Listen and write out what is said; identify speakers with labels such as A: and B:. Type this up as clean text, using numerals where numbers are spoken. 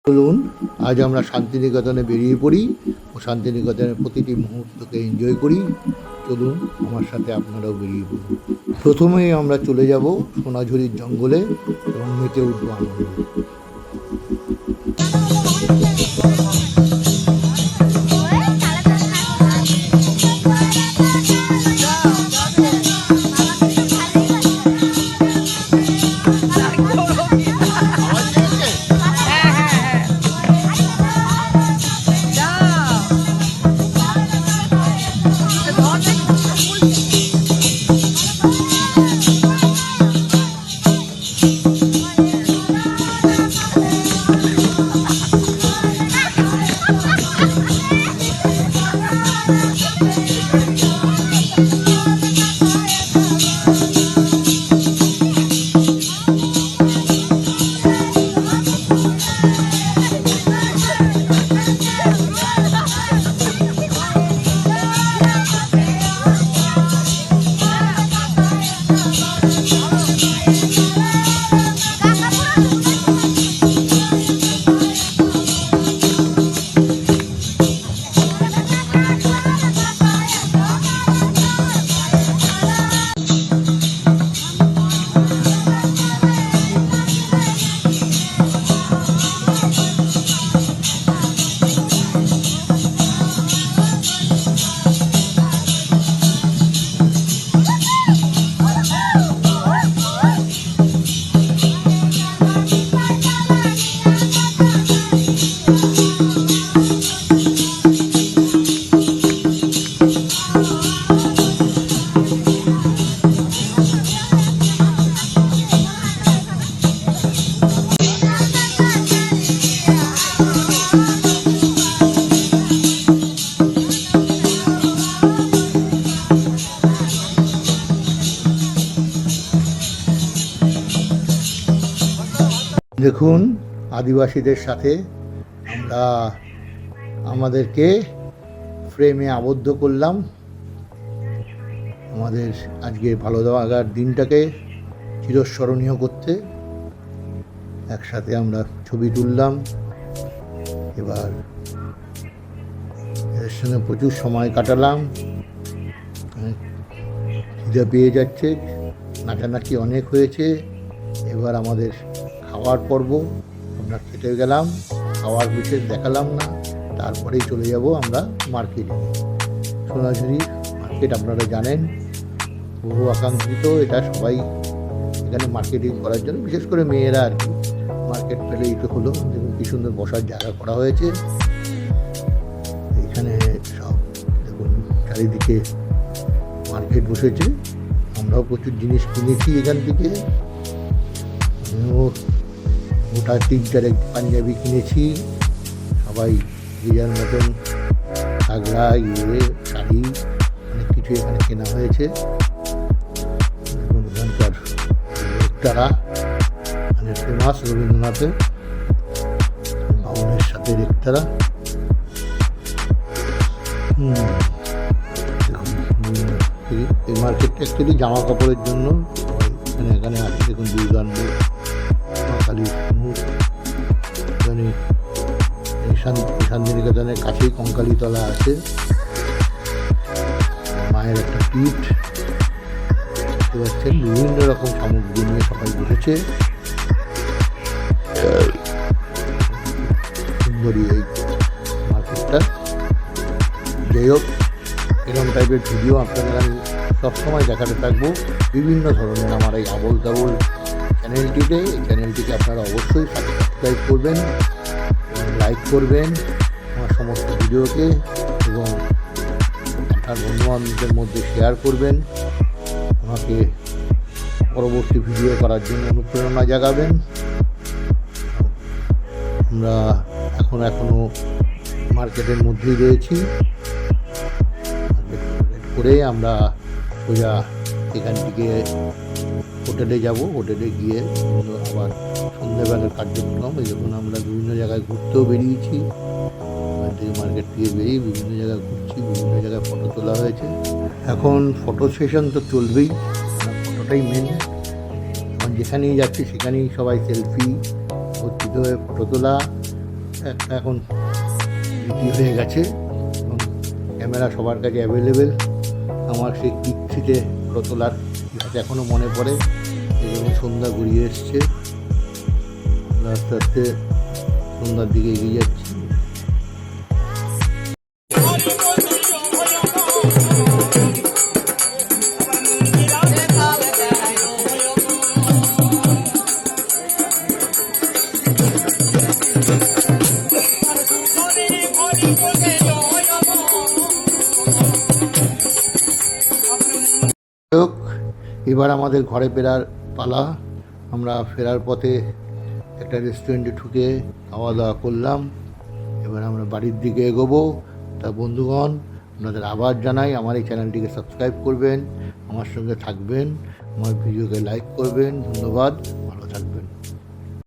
A: চলুন আজ আমরা শান্তিনিকেতনে বেরিয়ে পড়ি ও শান্তিনিকেতনের প্রতিটি মুহূর্তকে এনজয় করি। চলুন আমার সাথে আপনারাও বেরিয়ে পড়ুন। প্রথমেই আমরা চলে যাব সোনাঝুরির জঙ্গলে এবং মেতে উঠবো আনন্দ। দেখুন আদিবাসীদের সাথে আমরা আমাদেরকে ফ্রেমে আবদ্ধ করলাম আমাদের আজকে ভালো লাগার দিনটাকে চিরস্মরণীয় করতে। একসাথে আমরা ছবি তুললাম। এবার এদের সঙ্গে প্রচুর সময় কাটালাম। খিদে পেয়ে যাচ্ছে, নাচানাচি অনেক হয়েছে। এবার আমাদের খাওয়ার পর্ব। আমরা খেতে গেলাম, খাওয়ার বিশেষ দেখালাম না। তারপরেই চলে যাব আমরা মার্কেটে। সোনাঝুরি মার্কেট আপনারা জানেন, বহু আকাঙ্ক্ষিত। এটা সবাই এখানে মার্কেটিং করার জন্য, বিশেষ করে মেয়েরা আর কি, মার্কেট পেলেই তো হলো। দেখুন কি সুন্দর বসার জায়গা করা হয়েছে এখানে। সব দেখুন চারিদিকে মার্কেট বসেছে। আমরাও প্রচুর জিনিস কিনেছি এখান থেকে। গোটা 3-4 পাঞ্জাবি কিনেছি। সবাই যে যার মতন ঘাগরা, শাড়ি, অনেক কিছু এখানে কেনা হয়েছে। ওখানকার রেক্তারা মানে ফেমাস রবীন্দ্রনাথের ভবনের সাথে রেক্তারা। এই মার্কেটটা অ্যাকচুয়ালি জামা কাপড়ের জন্য এখানে আছে। দেখুন দুর্গান্ড কালীর মুখ। এখানে শান্তিনিকেতনের কাছেই কঙ্কালীতলা আছে। মায়ের একটা পিঠ দেখতে পাচ্ছেন। বিভিন্ন রকম সামগ্রী নিয়ে সবাই বসেছে। সুন্দরী এই মার্কেটটা। যাই হোক, এরকম টাইপের ভিডিও আপনাদের আমি সবসময় দেখাতে থাকবো। বিভিন্ন ধরনের আমার এই আবোল তাবোল চ্যানেলটিতে। এই চ্যানেলটিকে আপনারা অবশ্যই সাবস্ক্রাইব করবেন, লাইক করবেন আমার সমস্ত ভিডিওকে, এবং আপনার বন্ধুবান্ধবদের মধ্যে শেয়ার করবেন। আমাকে পরবর্তী ভিডিও করার জন্য অনুপ্রেরণা জাগাবেন। আমরা এখনও মার্কেটের মধ্যেই রয়েছি। করে আমরা সোজা এখান থেকে হোটেলে যাব। হোটেলে গিয়ে আবার সন্ধ্যেবেলার কার্যক্রম। এই যখন আমরা বিভিন্ন জায়গায় ঘুরতেও বেরিয়েছি, ওখান থেকে মার্কেট থেকে বেরিয়ে বিভিন্ন জায়গায় ঘুরছি, বিভিন্ন জায়গায় ফটো তোলা হয়েছে। এখন ফটো সেশন তো চলবেই, ফটোটাই মেন। এখন যেখানেই যাচ্ছি সেখানেই সবাই সেলফি ভর্তিত হয়ে ফটো তোলা, এখন রেডি হয়ে গেছে এবং ক্যামেরা সবার কাছে অ্যাভেলেবেল। আমার সেই কীর্তিতে ফটো তোলার ইতিহাস এখনও মনে পড়ে। এই যখন সন্ধ্যা গড়িয়ে এসছে, আস্তে আস্তে সন্ধ্যার দিকে এগিয়ে যাচ্ছি। এবার আমাদের ঘরে ফেরার পালা। আমরা ফেরার পথে একটা রেস্টুরেন্টে ঢুকে খাওয়া দাওয়া করলাম। এবার আমরা বাড়ির দিকে এগোবো। তা বন্ধুগণ, আপনাদের আবার জানাই আমার এই চ্যানেলটিকে সাবস্ক্রাইব করবেন, আমার সঙ্গে থাকবেন, আমার ভিডিওকে লাইক করবেন। ধন্যবাদ, ভালো থাকবেন।